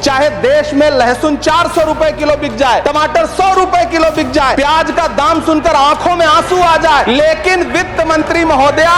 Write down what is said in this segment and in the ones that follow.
चाहे देश में लहसुन 400 रुपए किलो बिक जाए, टमाटर 100 रुपए किलो बिक जाए, प्याज का दाम सुनकर आंखों में आंसू आ जाए, लेकिन वित्त मंत्री महोदया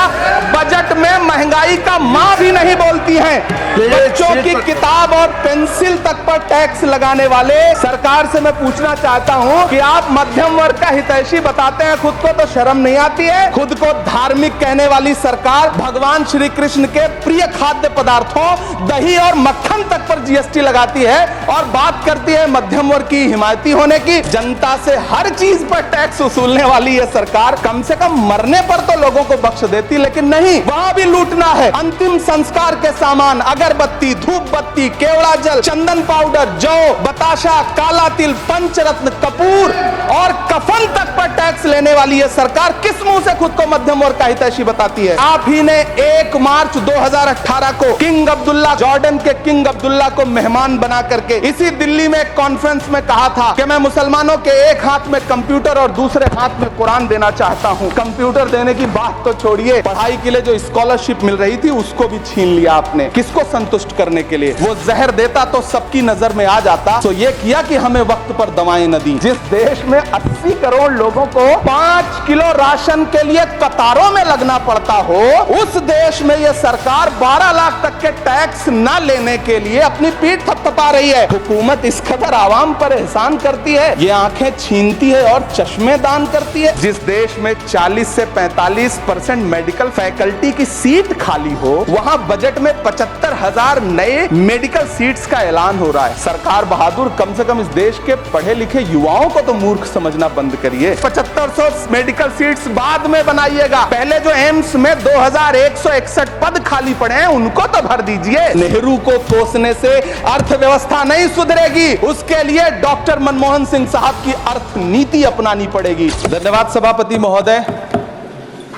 बजट में महंगाई का मां भी नहीं बोलती हैं। बच्चों की किताब और पेंसिल तक पर टैक्स लगाने वाले सरकार से मैं पूछना चाहता हूं कि आप मध्यम वर्ग का हितैषी बताते हैं, खुद को तो शर्म नहीं आती है? खुद को धार्मिक कहने वाली सरकार भगवान श्री कृष्ण के प्रिय खाद्य पदार्थों दही और मक्खन तक पर जीएसटी लगाती है और बात करती है मध्यम वर्ग की हिमायती होने की। जनता से हर चीज पर टैक्स वसूलने वाली ये सरकार कम से कम मरने पर तो लोगों को बख्श देती, लेकिन नहीं, वहां भी लूटना है। अंतिम संस्कार के सामान अगरबत्ती, धूप बत्ती, केवड़ा जल, चंदन पाउडर, जौ, बताशा, काला तिल, पंचरत्न, कपूर और कफन तक पर टैक्स लेने वाली ये सरकार किस मुंह से खुद को मध्यम वर्ग का हितैषी बताती है? आप ही ने 1 मार्च 2018 को किंग अब्दुल्ला, जॉर्डन के किंग अब्दुल्ला को मेहमान बना करके इसी दिल्ली में एक कॉन्फ्रेंस में कहा था कि मैं मुसलमानों के एक हाथ में कंप्यूटर और दूसरे हाथ में कुरान देना चाहता हूं। कंप्यूटर देने की बात तो छोड़िए, पढ़ाई के लिए जो स्कॉलरशिप मिल रही थी उसको भी छीन लिया आपने। किसको संतुष्ट करने के लिए? वो जहर देता तो सबकी नजर में आ जाता, तो ये किया कि हमें वक्त पर दवाएं न दी। जिस देश में 80 करोड़ लोगों को 5 किलो राशन के लिए कतारों में लगना पड़ता हो, उस देश में यह सरकार 12 लाख तक के टैक्स न लेने के लिए अपनी पीठ थपथपा रही है। हुकूमत इस कदर आवाम पर एहसान करती है, ये आंखें छीनती है और चश्मे दान करती है। जिस देश में 40 से 45% मेडिकल फैकल्टी की सीट खाली हो, वहां बजट में 75,000 नए मेडिकल सीट्स का ऐलान हो रहा है। सरकार बहादुर, कम से कम इस देश के पढ़े लिखे युवाओं को तो मूर्ख समझना बंद करिए। 7500 मेडिकल सीट्स बाद में बनाइएगा, पहले जो एम्स में 2161 पद खाली पड़े हैं उनको तो भर दीजिए। नेहरू को कोसने से अर्थव्यवस्था नहीं सुधरेगी, उसके लिए डॉक्टर मनमोहन सिंह साहब की अर्थ नीति अपनानी पड़ेगी। धन्यवाद सभापति महोदय।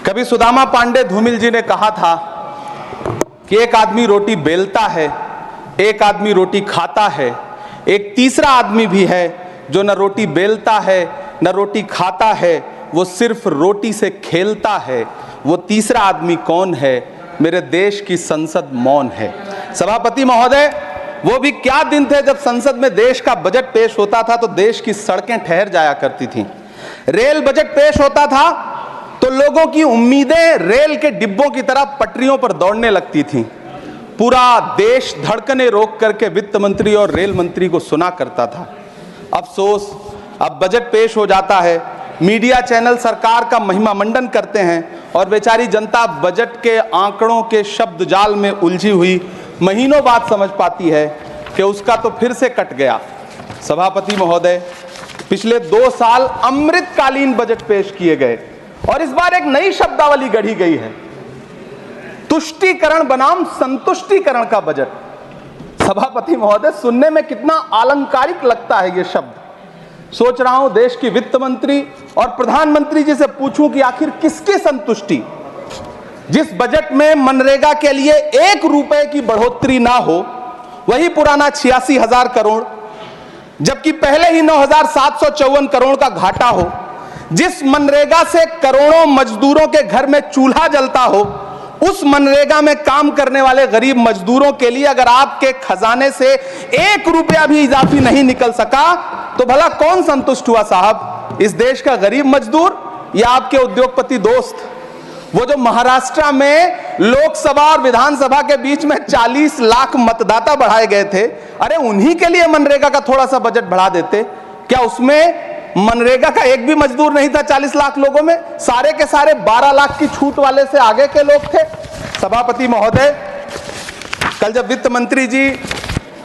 कभी सुदामा पांडे धूमिल जी ने कहा था कि एक आदमी रोटी बेलता है, एक आदमी रोटी खाता है, एक तीसरा आदमी भी है जो न रोटी बेलता है न रोटी खाता है, वो सिर्फ रोटी से खेलता है। वो तीसरा आदमी कौन है? मेरे देश की संसद मौन है। सभापति महोदय, वो भी क्या दिन थे जब संसद में देश का बजट पेश होता था तो देश की सड़कें ठहर जाया करती थीं। रेल बजट पेश होता था तो लोगों की उम्मीदें रेल के डिब्बों की तरह पटरियों पर दौड़ने लगती थीं। पूरा देश धड़कने रोक करके वित्त मंत्री और रेल मंत्री को सुना करता था। अफसोस, अब बजट पेश हो जाता है, मीडिया चैनल सरकार का महिमा मंडन करते हैं और बेचारी जनता बजट के आंकड़ों के शब्द जाल में उलझी हुई महीनों बाद समझ पाती है कि उसका तो फिर से कट गया। सभापति महोदय, पिछले 2 साल अमृतकालीन बजट पेश किए गए और इस बार एक नई शब्दावली गढ़ी गई है, तुष्टीकरण बनाम संतुष्टीकरण का बजट। सभापति महोदय, सुनने में कितना अलंकारिक लगता है ये शब्द। सोच रहा हूं देश की वित्त मंत्री और प्रधानमंत्री जी से पूछूं कि आखिर किसकी संतुष्टि? जिस बजट में मनरेगा के लिए 1 रुपए की बढ़ोतरी ना हो, वही पुराना 86,000 करोड़, जबकि पहले ही 9,754 करोड़ का घाटा हो, जिस मनरेगा से करोड़ों मजदूरों के घर में चूल्हा जलता हो, उस मनरेगा में काम करने वाले गरीब मजदूरों के लिए अगर आपके खजाने से 1 रुपया भी इजाफी नहीं निकल सका तो भला कौन संतुष्ट हुआ साहब? इस देश का गरीब मजदूर या आपके उद्योगपति दोस्त? वो जो महाराष्ट्र में लोकसभा और विधानसभा के बीच में 40 लाख मतदाता बढ़ाए गए थे, अरे उन्हीं के लिए मनरेगा का थोड़ा सा बजट बढ़ा देते। क्या उसमें मनरेगा का एक भी मजदूर नहीं था? 40 लाख लोगों में सारे के सारे 12 लाख की छूट वाले से आगे के लोग थे। सभापति महोदय, कल जब वित्त मंत्री जी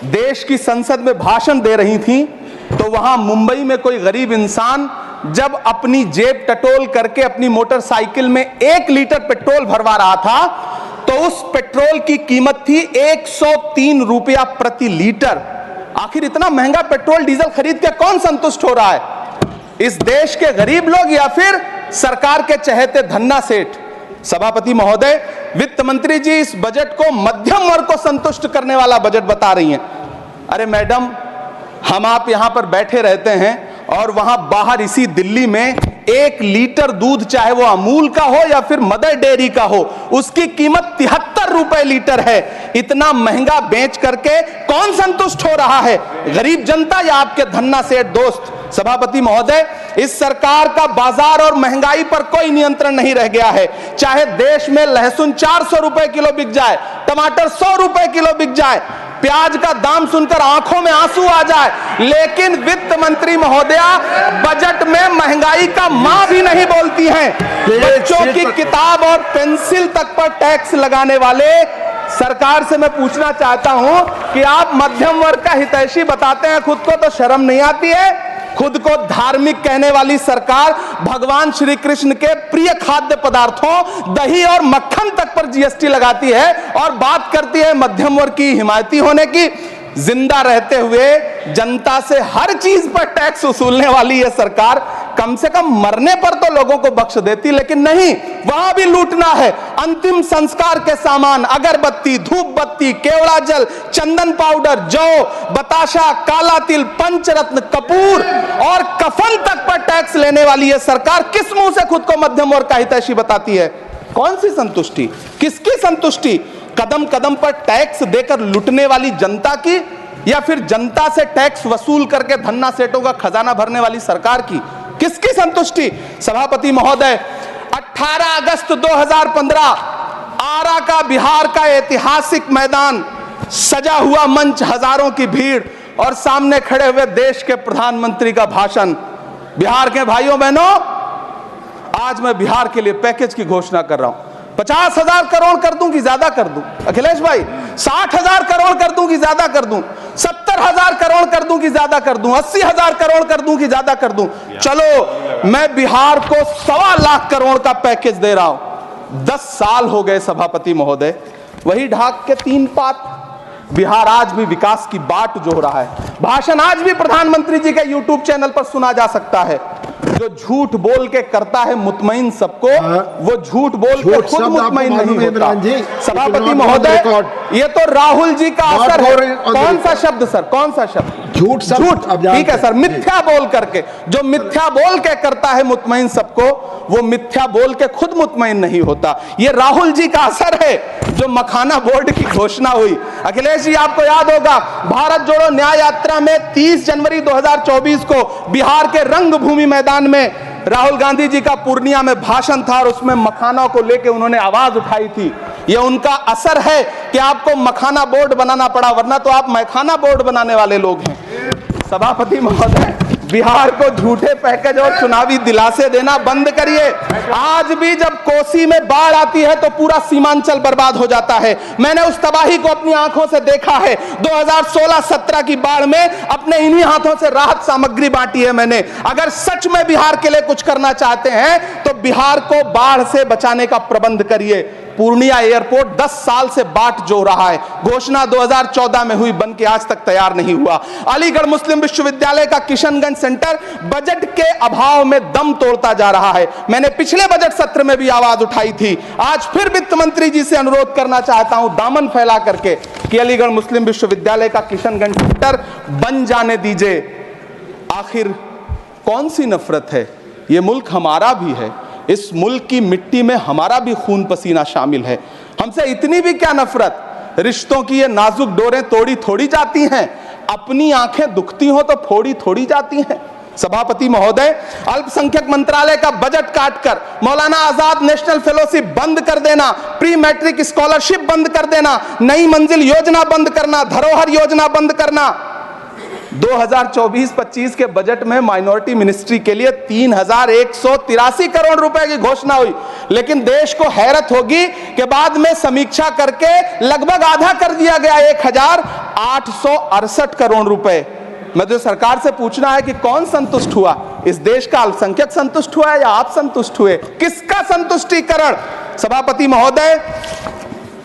देश की संसद में भाषण दे रही थी तो वहां मुंबई में कोई गरीब इंसान जब अपनी जेब टटोल करके अपनी मोटरसाइकिल में 1 लीटर पेट्रोल भरवा रहा था तो उस पेट्रोल की कीमत थी 103 रुपया प्रति लीटर। आखिर इतना महंगा पेट्रोल डीजल खरीद के कौन संतुष्ट हो रहा है? इस देश के गरीब लोग या फिर सरकार के चहेते धन्ना सेठ? सभापति महोदय, वित्त मंत्री जी इस बजट को मध्यम वर्ग को संतुष्ट करने वाला बजट बता रही हैं। अरे मैडम, हम आप यहां पर बैठे रहते हैं और वहां बाहर इसी दिल्ली में 1 लीटर दूध, चाहे वो अमूल का हो या फिर मदर डेयरी का हो, उसकी कीमत 73 रुपए लीटर है। इतना महंगा बेच करके कौन संतुष्ट हो रहा है, गरीब जनता या आपके धन्ना सेठ दोस्त? सभापति महोदय, इस सरकार का बाजार और महंगाई पर कोई नियंत्रण नहीं रह गया है। चाहे देश में लहसुन 400 रुपए किलो बिक जाए, टमाटर 100 रुपए किलो बिक जाए, प्याज का दाम सुनकर आंखों में आंसू आ जाए, लेकिन वित्त मंत्री महोदया बजट में महंगाई का मां भी नहीं बोलती हैं। बच्चों की किताब और पेंसिल तक पर टैक्स लगाने वाले सरकार से मैं पूछना चाहता हूं कि आप मध्यम वर्ग का हितैषी बताते हैं खुद को, तो शर्म नहीं आती है? खुद को धार्मिक कहने वाली सरकार भगवान श्री कृष्ण के प्रिय खाद्य पदार्थों दही और मक्खन तक पर जीएसटी लगाती है और बात करती है मध्यम वर्ग की हिमायती होने की। जिंदा रहते हुए जनता से हर चीज पर टैक्स वसूलने वाली यह सरकार कम से कम मरने पर तो लोगों को बख्श देती, लेकिन नहीं, वहां भी लूटना है। अंतिम संस्कार के सामान, अगरबत्ती, धूप बत्ती, केवड़ा जल, चंदन पाउडर, जौ, बताशा, काला तिल, पंचरत्न, कपूर और कफन तक पर टैक्स लेने वाली यह सरकार किस मुंह से खुद को मध्यम वर्ग का हितैषी बताती है? कौन सी संतुष्टि, किसकी संतुष्टि? कदम कदम पर टैक्स देकर लुटने वाली जनता की, या फिर जनता से टैक्स वसूल करके धन्ना सेठों का खजाना भरने वाली सरकार की? किसकी संतुष्टि? सभापति महोदय, 18 अगस्त 2015 आरा का बिहार का ऐतिहासिक मैदान, सजा हुआ मंच, हजारों की भीड़ और सामने खड़े हुए देश के प्रधानमंत्री का भाषण। बिहार के भाइयों बहनों, आज मैं बिहार के लिए पैकेज की घोषणा कर रहा हूं। 50,000 करोड़ कर दूं कि ज्यादा कर दूं? अखिलेश भाई, 60,000 करोड़ कर दूं कि ज्यादा कर दूं? 70,000 करोड़ कर दूं कि ज्यादा कर दूं? 80,000 करोड़ कर दूं कि ज्यादा कर दूं? चलो, मैं बिहार को 1.25 लाख करोड़ का पैकेज दे रहा हूं। 10 साल हो गए सभापति महोदय, वही ढाक के 3 पात। बिहार आज भी विकास की बाट जो रहा है। भाषण आज भी प्रधानमंत्री जी के यूट्यूब चैनल पर सुना जा सकता है। जो झूठ बोल के करता है मुतमईन सबको, वो झूठ बोल के खुद मुतमईन नहीं होता। सभापति महोदय, ये तो राहुल जी का असर है। कौन सा शब्द सर, कौन सा शब्द? झूठ। झूठ, ठीक है सर, मिथ्या बोल करके। जो मिथ्या बोल के करता है मुतमईन सबको, वो मिथ्या बोल के खुद मुतमईन नहीं होता। ये राहुल जी का असर है। जो मखाना बोर्ड की घोषणा हुई, अखिलेश जी आपको याद होगा, भारत जोड़ो न्याय यात्रा में 30 जनवरी 2024 को बिहार के रंगभूमि मैदान में राहुल गांधी जी का पूर्णिया में भाषण था और उसमें मखाना को लेकर उन्होंने आवाज उठाई थी। यह उनका असर है कि आपको मखाना बोर्ड बनाना पड़ा, वरना तो आप मैखाना बोर्ड बनाने वाले लोग हैं। सभापति महोदय, बिहार को झूठे पैकेज और चुनावी दिलासे देना बंद करिए। आज भी जब कोसी में बाढ़ आती है तो पूरा सीमांचल बर्बाद हो जाता है। मैंने उस तबाही को अपनी आंखों से देखा है। 2016-17 की बाढ़ में अपने इन्हीं हाथों से राहत सामग्री बांटी है मैंने। अगर सच में बिहार के लिए कुछ करना चाहते हैं तो बिहार को बाढ़ से बचाने का प्रबंध करिए। पूर्णिया एयरपोर्ट 10 साल से बाट जो रहा है, घोषणा 2014 में हुई, बन के आज तक तैयार नहीं हुआ। अलीगढ़ मुस्लिम विश्वविद्यालय का किशनगंज सेंटर बजट के अभाव में दम तोड़ता जा रहा है। मैंने पिछले बजट सत्र में भी आवाज उठाई थी। आज फिर वित्त मंत्री जी से अनुरोध करना चाहता हूं, दामन फैला करके, कि अलीगढ़ मुस्लिम विश्वविद्यालय का किशनगंज सेंटर बन जाने दीजिए। आखिर कौन सी नफरत है? यह मुल्क हमारा भी है। इस मुल्क की मिट्टी में हमारा भी खून पसीना शामिल है। हमसे इतनी भी क्या नफरत? रिश्तों की ये नाजुक डोरें तोड़ी थोड़ी जाती हैं। अपनी आंखें दुखती हो तो फोड़ी थोड़ी जाती हैं। सभापति महोदय, अल्पसंख्यक मंत्रालय का बजट काटकर मौलाना आजाद नेशनल फेलोशिप बंद कर देना, प्री मैट्रिक स्कॉलरशिप बंद कर देना, नई मंजिल योजना बंद करना, धरोहर योजना बंद करना। 2024-25 के बजट में माइनॉरिटी मिनिस्ट्री के लिए 3,183 करोड़ रुपए की घोषणा हुई, लेकिन देश को हैरत होगी कि बाद में समीक्षा करके लगभग आधा कर दिया गया, 1,868 करोड़ रुपए। मैं तो सरकार से पूछना है कि कौन संतुष्ट हुआ? इस देश का अल्पसंख्यक संतुष्ट हुआ या आप संतुष्ट हुए? किसका संतुष्टिकरण? सभापति महोदय,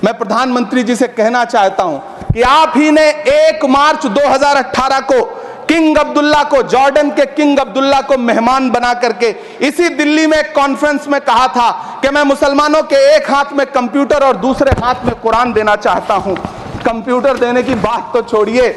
मैं प्रधानमंत्री जी से कहना चाहता हूं कि आप ही ने 1 मार्च 2018 को किंग अब्दुल्ला को, जॉर्डन के किंग अब्दुल्ला को मेहमान बना करके इसी दिल्ली में एक कॉन्फ्रेंस में कहा था कि मैं मुसलमानों के एक हाथ में कंप्यूटर और दूसरे हाथ में कुरान देना चाहता हूं। कंप्यूटर देने की बात तो छोड़िए,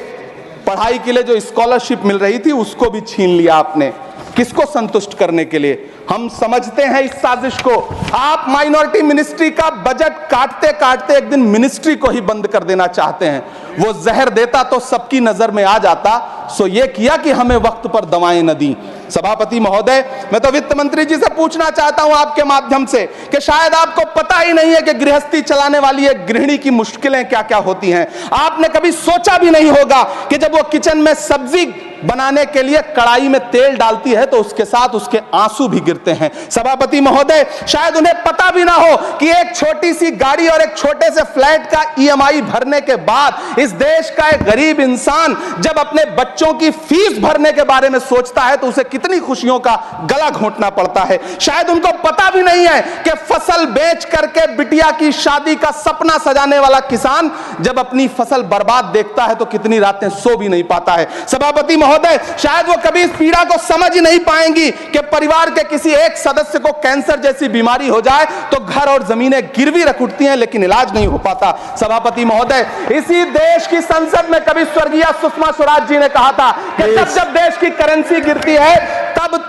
पढ़ाई के लिए जो स्कॉलरशिप मिल रही थी उसको भी छीन लिया आपने। किसको संतुष्ट करने के लिए? हम समझते हैं इस साजिश को। आप माइनॉरिटी मिनिस्ट्री का बजट काटते काटते एक दिन मिनिस्ट्री को ही बंद कर देना चाहते हैं। वो जहर देता तो सबकी नजर में आ जाता, सो ये किया कि हमें वक्त पर दवाएं न दी। सभापति महोदय, मैं तो वित्त मंत्री जी से पूछना चाहता हूं आपके माध्यम से कि शायद आपको पता ही नहीं है कि गृहस्थी चलाने वाली एक गृहिणी की मुश्किलें क्या क्या होती हैं। आपने कभी सोचा भी नहीं होगा कि जब वो किचन में सब्जी बनाने के लिए कढ़ाई में तेल डालती है तो उसके साथ उसके आंसू भी गिरते हैं। सभापति महोदय, शायद उन्हें पता भी ना हो कि एक छोटी सी गाड़ी और एक छोटे से फ्लैट का ईएमआई भरने के बाद इस देश का एक गरीब इंसान जब अपने बच्चों की फीस भरने के बारे में सोचता है तो उसे कितनी खुशियों का गला घोंटना पड़ता है। शायद उनको पता भी नहीं है कि फसल बेच करके बिटिया की शादी का सपना सजाने वाला किसान जब अपनी फसल बर्बाद देखता है तो कितनी रातें सो भी नहीं पाता है। सभापति महोदय, शायद वो कभी इस पीड़ा को समझ ही नहीं पाएंगी कि परिवार के किसी एक सदस्य को कैंसर जैसी बीमारी हो जाए तो घर और जमीनें गिरवी रख उठती हैं लेकिन इलाज नहीं हो पाता। सभापति महोदय, इसी देश की संसद में कभी स्वर्गीय सुषमा स्वराज जी ने कहा था कि जब देश की करेंसी गिरती है तब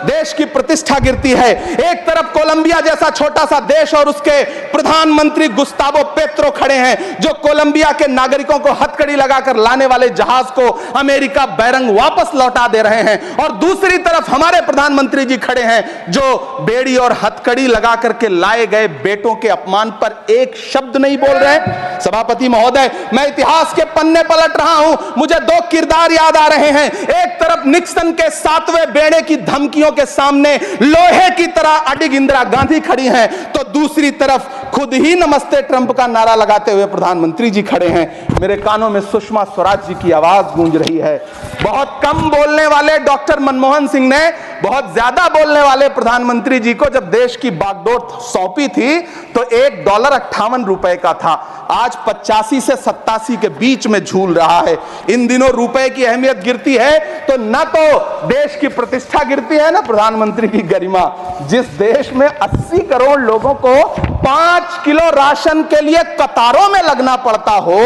देश की प्रतिष्ठा गिरती है। एक तरफ कोलंबिया जैसा छोटा सा देश और उसके प्रधानमंत्री गुस्तावो पेत्रो खड़े हैं जो कोलंबिया के नागरिकों को हथकड़ी लगाकर लाने वाले जहाज को अमेरिका बैरंग वापस लौटा दे रहे हैं, और दूसरी तरफ हमारे प्रधानमंत्री जी खड़े हैं जो बेड़ी और हथकड़ी लगा करके लाए गए बेटों के अपमान पर एक शब्द नहीं बोल रहे। सभापति महोदय, मैं इतिहास के पन्ने पलट रहा हूं, मुझे दो किरदार याद आ रहे हैं। एक तरफ निक्सन के 7वें बेड़े की धमकियों के सामने लोहे की तरह अडिग इंदिरा गांधी खड़ी हैं, तो दूसरी तरफ खुद ही नमस्ते ट्रंप का नारा लगाते हुए प्रधानमंत्री जी खड़े हैं। मेरे कानों में सुषमा स्वराज जी की आवाज गूंज रही है। बहुत कम बोलने वाले डॉक्टर मनमोहन सिंह ने बहुत ज्यादा बोलने वाले प्रधानमंत्री जी को जब देश की बागडोर सौंपी थी तो $1.58 का था, आज 85 से 87 के बीच में झूल रहा है। इन दिनों रुपए की अहमियत गिरती है तो न तो देश की प्रतिष्ठा गिरती है ना प्रधानमंत्री की गरिमा। जिस देश में 80 करोड़ लोगों को 5 किलो राशन के लिए कतारों में लगना पड़ता हो,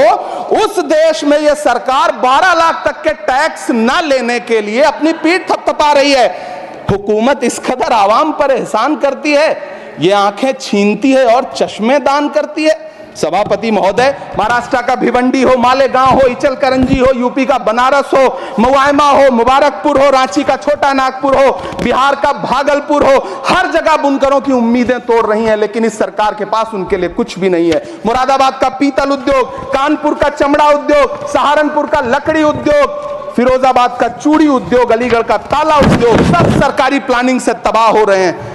उस देश में यह सरकार 12 लाख तक के टैक्स न लेने के लिए अपनी पीठ थपथपा रही है। हुकूमत इस कदर आवाम पर एहसान करती है, ये आंखें छीनती है और चश्मे दान करती है। सभापति महोदय, महाराष्ट्र का भिवंडी हो, मालेगांव हो, इचल करंजी हो, यूपी का बनारस हो, मुआयमा हो, मुबारकपुर हो, रांची का छोटा नागपुर हो, बिहार का भागलपुर हो, हर जगह बुनकरों की उम्मीदें तोड़ रही हैं लेकिन इस सरकार के पास उनके लिए कुछ भी नहीं है। मुरादाबाद का पीतल उद्योग, कानपुर का चमड़ा उद्योग, सहारनपुर का लकड़ी उद्योग, फिरोजाबाद का चूड़ी उद्योग, अलीगढ़ का ताला उद्योग, सब सरकारी प्लानिंग से तबाह हो रहे हैं।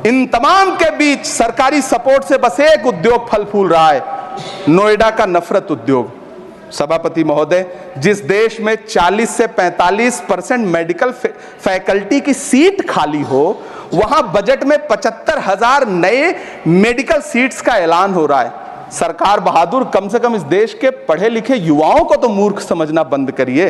इन तमाम के बीच सरकारी सपोर्ट से बस एक उद्योग फल फूल रहा है, नोएडा का नफरत उद्योग। सभापति महोदय, जिस देश में 40 से 45% मेडिकल फैकल्टी की सीट खाली हो, वहां बजट में 75,000 नए मेडिकल सीट्स का ऐलान हो रहा है। सरकार बहादुर, कम से कम इस देश के पढ़े लिखे युवाओं को तो मूर्ख समझना बंद करिए।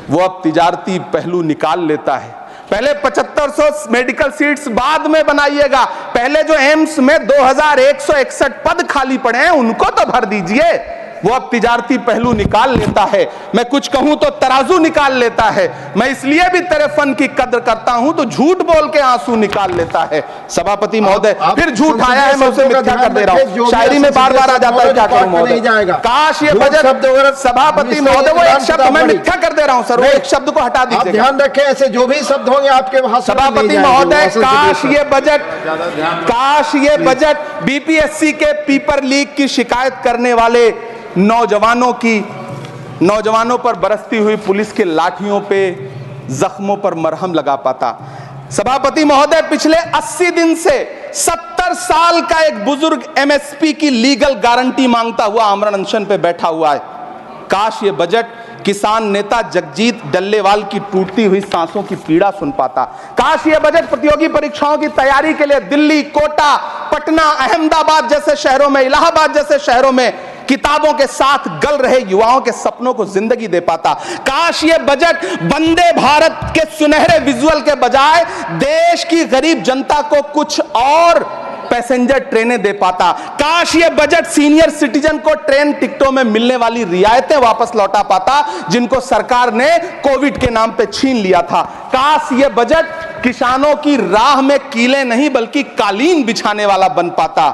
वो अब तिजारती पहलू निकाल लेता है। पहले 7500 मेडिकल सीट्स बाद में बनाइएगा, पहले जो एम्स में 2161 पद खाली पड़े हैं उनको तो भर दीजिए। वो अब तिजारती पहलू निकाल लेता है। मैं कुछ कहूं तो तराजू निकाल लेता है। मैं इसलिए भी तेरे फन की कद्र करता हूं तो झूठ बोल के आंसू निकाल लेता है। सभापति महोदय, फिर झूठ आया है, मैं उसे मिथ्या कर दे रहा हूं। शायरी में बार बार आ जाता है, क्या करूं महोदय। काश ये बजट, सभापति महोदय, वो एक शब्द मैं मिथ्या कर दे रहा हूं सर, वो एक शब्द को हटा दीजिए। ध्यान रखें, ऐसे जो भी शब्द होंगे आपके भाषण। सभापति महोदय, काश ये बजट बीपीएससी के पेपर लीक की शिकायत करने वाले नौजवानों पर बरसती हुई पुलिस के लाठियों पे, जख्मों पर मरहम लगा पाता। सभापति महोदय, पिछले 80 दिन से 70 साल का एक बुजुर्ग एमएसपी की लीगल गारंटी मांगता हुआ आमरण अनशन पे बैठा हुआ है। काश ये बजट किसान नेता जगजीत डल्लेवाल की टूटती हुई सांसों की पीड़ा सुन पाता। काश ये बजट प्रतियोगी परीक्षाओं की तैयारी के लिए दिल्ली, कोटा, पटना, अहमदाबाद जैसे शहरों में, इलाहाबाद जैसे शहरों में किताबों के साथ गल रहे युवाओं के सपनों को जिंदगी दे पाता। काश ये बजट वंदे भारत के सुनहरे विजुअल के बजाय देश की गरीब जनता को कुछ और पैसेंजर ट्रेनें दे पाता। काश ये बजट सीनियर सिटीजन को ट्रेन टिकटों में मिलने वाली रियायतें वापस लौटा पाता जिनको सरकार ने कोविड के नाम पे छीन लिया था। काश ये बजट किसानों की राह में कीले नहीं बल्कि कालीन बिछाने वाला बन पाता।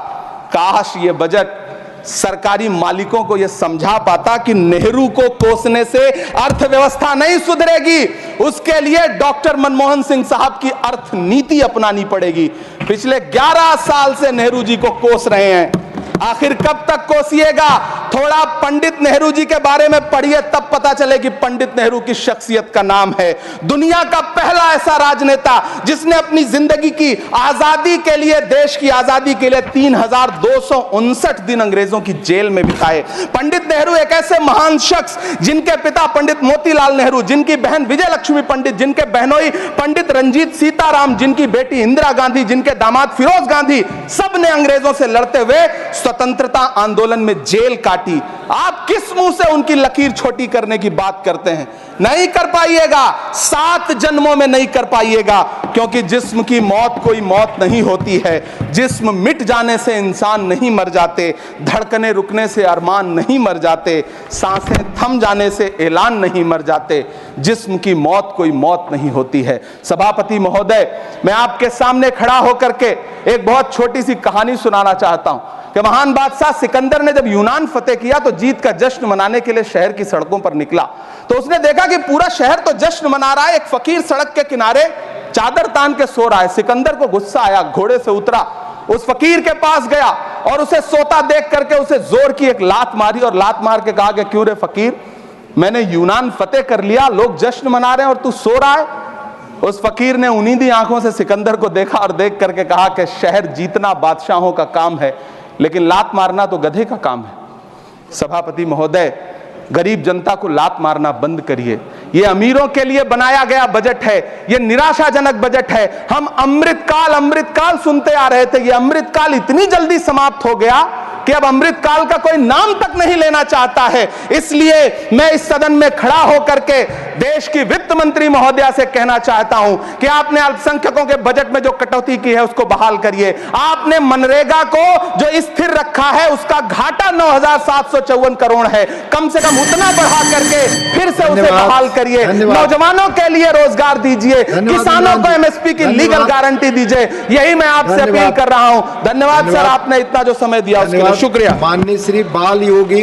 काश ये बजट सरकारी मालिकों को यह समझा पाता कि नेहरू को कोसने से अर्थव्यवस्था नहीं सुधरेगी, उसके लिए डॉक्टर मनमोहन सिंह साहब की अर्थ नीति अपनानी पड़ेगी। पिछले 11 साल से नेहरू जी को कोस रहे हैं, आखिर कब तक कोसिएगा? थोड़ा पंडित नेहरू जी के बारे में पढ़िए, तब पता चले कि पंडित नेहरू की शख्सियत का नाम है। दुनिया का पहला ऐसा राजनेता जिसने अपनी जिंदगी की आजादी के लिए, देश की आजादी के लिए 3259 दिन अंग्रेजों की जेल में बिताए। पंडित नेहरू एक ऐसे महान शख्स जिनके पिता पंडित मोतीलाल नेहरू, जिनकी बहन विजय लक्ष्मी पंडित, जिनके बहनोई पंडित रंजीत सीताराम, जिनकी बेटी इंदिरा गांधी, जिनके दामाद फिरोज गांधी, सब ने अंग्रेजों से लड़ते हुए स्वतंत्रता आंदोलन में जेल काटी। आप किस मुंह से उनकी लकीर छोटी करने की बात करते हैं? नहीं कर पाइएगा, 7 जन्मों में नहीं कर पाइएगा, क्योंकि जिस्म की मौत कोई मौत नहीं होती है। जिस्म मिट जाने से इंसान नहीं मर जाते, धड़कने रुकने से अरमान नहीं मर जाते, सांसें थम जाने से ऐलान नहीं मर जाते। जिस्म की मौत कोई मौत नहीं होती है। सभापति महोदय, मैं आपके सामने खड़ा होकर के एक बहुत छोटी सी कहानी सुनाना चाहता हूं कि महान बादशाह सिकंदर ने जब यूनान फतेह किया तो जीत का जश्न मनाने के लिए शहर की सड़कों पर निकला। तो उसने देखा कि पूरा शहर तो जश्न मना रहा है, एक फकीर सड़क के किनारे चादर तान के सो रहा है। सिकंदर को गुस्सा आया, घोड़े से उतरा, उस फकीर के पास गया और उसे सोता देख करके उसे जोर की एक लात मारी और लात मार के कहा कि क्यों रे फकीर, मैंने यूनान फतेह कर लिया, लोग जश्न मना रहे हैं और तू सो रहा है। उस फकीर ने उन्नीदी आंखों से सिकंदर को देखा और देख करके कहा कि शहर जीतना बादशाहों का काम है, लेकिन लात मारना तो गधे का काम है। सभापति महोदय, गरीब जनता को लात मारना बंद करिए। यह अमीरों के लिए बनाया गया बजट है, यह निराशाजनक बजट है। हम अमृतकाल सुनते आ रहे थे, यह अमृतकाल इतनी जल्दी समाप्त हो गया कि अब अमृतकाल का कोई नाम तक नहीं लेना चाहता है। इसलिए मैं इस सदन में खड़ा होकर के देश की वित्त मंत्री महोदया से कहना चाहता हूं कि आपने अल्पसंख्यकों के बजट में जो कटौती की है उसको बहाल करिए। आपने मनरेगा को जो स्थिर रखा है उसका घाटा 9,754 करोड़ है, कम से कम उतना बढ़ा करके फिर से उसे बहाल करिए। नौजवानों के लिए रोजगार दीजिए, किसानों को एमएसपी की लीगल गारंटी दीजिए। यही मैं आपसे अपील कर रहा हूं। धन्यवाद सर, आपने इतना जो समय दिया उसके लिए शुक्रिया। माननीय श्री बाल योगी